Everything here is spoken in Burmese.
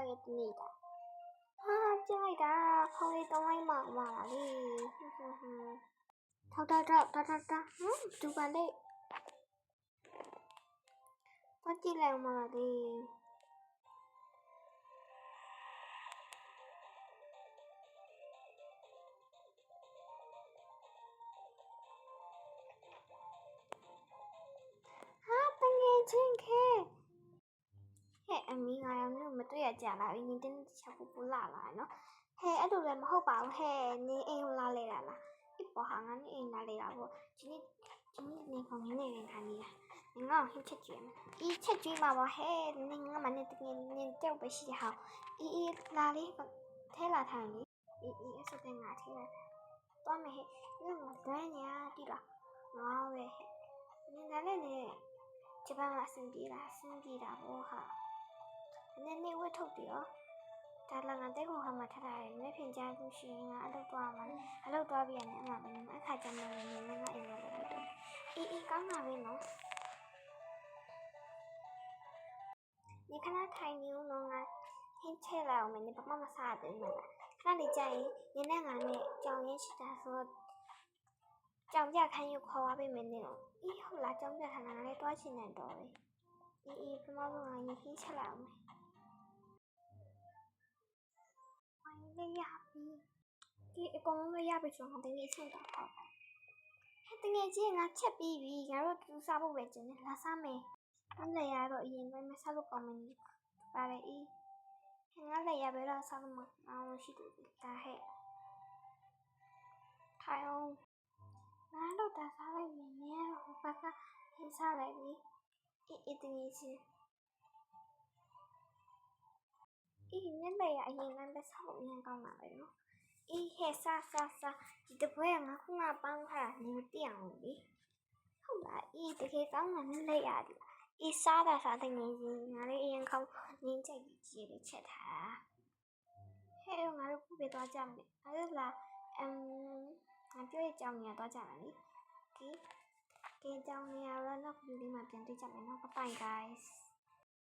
ရဲ့တနေ့တာဟာကြိုက်တာခေါင်းလေးတောင်းလိုက်မှမှားလေထောက်ဒူပါလေသွားကြည့်လိုက်မှလေချင်းခဲဟဲ့အမီငါရောမတွေ့ရကြလားနင်းတင်းချက်ပူလာလာနော်ဟဲ့အဲ့လိုလည်းမဟုတ်ပါဘူးဟဲ့နင်းအိမ်လာလေတာလားဒီပေါ်ဟာငါနင်းအိမ်လာလေတာပေါ့ဒီနေ့နေခေါင်းနေနေတာနင်းငါ့ဟင်းချက်ကျွေးမယ်ဒီချက်ကျွေးမှာပေါ့ဟဲ့နင်းငါမနဲ့တကယ်နင်းတောက်ပဲရှိတဲ့ဟာအေးလာလေးထဲလာထိုင်လေအေးအဲ့စတဲ့ငါထဲလာတော့မယ်ဟဲ့နင်းမတွန်းညာတိလားငါပဲဟဲ့နင်းလည်းနေဂျပန်မှာအဆင်ပြေတာပေါ့ဟာနည်းနည်းဝတ်ထုတ်တယ်ရောဒါလာငါတဲ့ကောင်ခါမှာထားတယ်လက်ဖြင့်ကြားသူရှင်ငါအလုပ်သွားမှာအလုပ်သွားပြီးရတယ်အမှပဲအခါကျမှလည်းနည်းနည်းငါအိမ်မှာလည်းတော့အေးကောင်းတာပဲနော်ဒီခဏထိုင်နေဦးနော်ငါဟင်းချက်လာအောင်မင်းဘာမှမစားသေးဘူးလားခဏလေးကြာရင်နင်းနဲ့ငါနဲ့ကြောင်ရင်းရှိတာဆိုကြောင်ပြခိုင်းရခေါ်ပါပေးမယ်နင်းတော့အေးဟုတ်လားကြောင်ပြခိုင်းတာလည်းတွားချင်တယ်တော့ပဲအေးပထမဆုံးငါရင်ခင်းချက်လာအောင်လေးရပြီဒီအကောင်လုံးလေးရပြီဆိုတော့တကယ်ချင်းတော့ဟဲ့တကယ်ချင်းငါချက်ပြီးပြီငါတို့သူစားဖို့ပဲကျန်တယ်လာစားမယ်အဲ့လေရတော့အရင်ပဲမစားလို့ကောင်းမင်းပါလေအေးငါလည်းရပဲတော့စားလို့မအောင်ရှိတယ်ဒါဟဲ့ထိုင်အောင်ငါတို့တာစားလိုက်မယ်နည်းဟိုဘက်ကဟင်းစားလိုက်ပြီအေးတကယ်ချင်းအေးနည်းလေရအရင်ကပဲစားလို့ရင်ကောင်းတာပဲနော်အေးဟဲ့စားဒီတပွဲငါခုနပန်းထားတာနင်းသိအောင်လေဟုတ်လားအေးတကယ်ကောင်းတာနည်းလေရတယ်အေးစားတဲ့ငယ်ချင်းငါလေးအရင်ခေါင်းနင်းကြိုက်ကြီးလေးချက်ထားဟဲ့ငါတို့ခုပဲသွားကြမယ်အဲ့ဒါငါပြောရကြောင်းနေသွားကြမယ်လေကဲကြောင်းနေရတော့နောက်ဗီဒီယိုလေးမှာပြန်တွေ့ကြမယ်နော် bye bye guys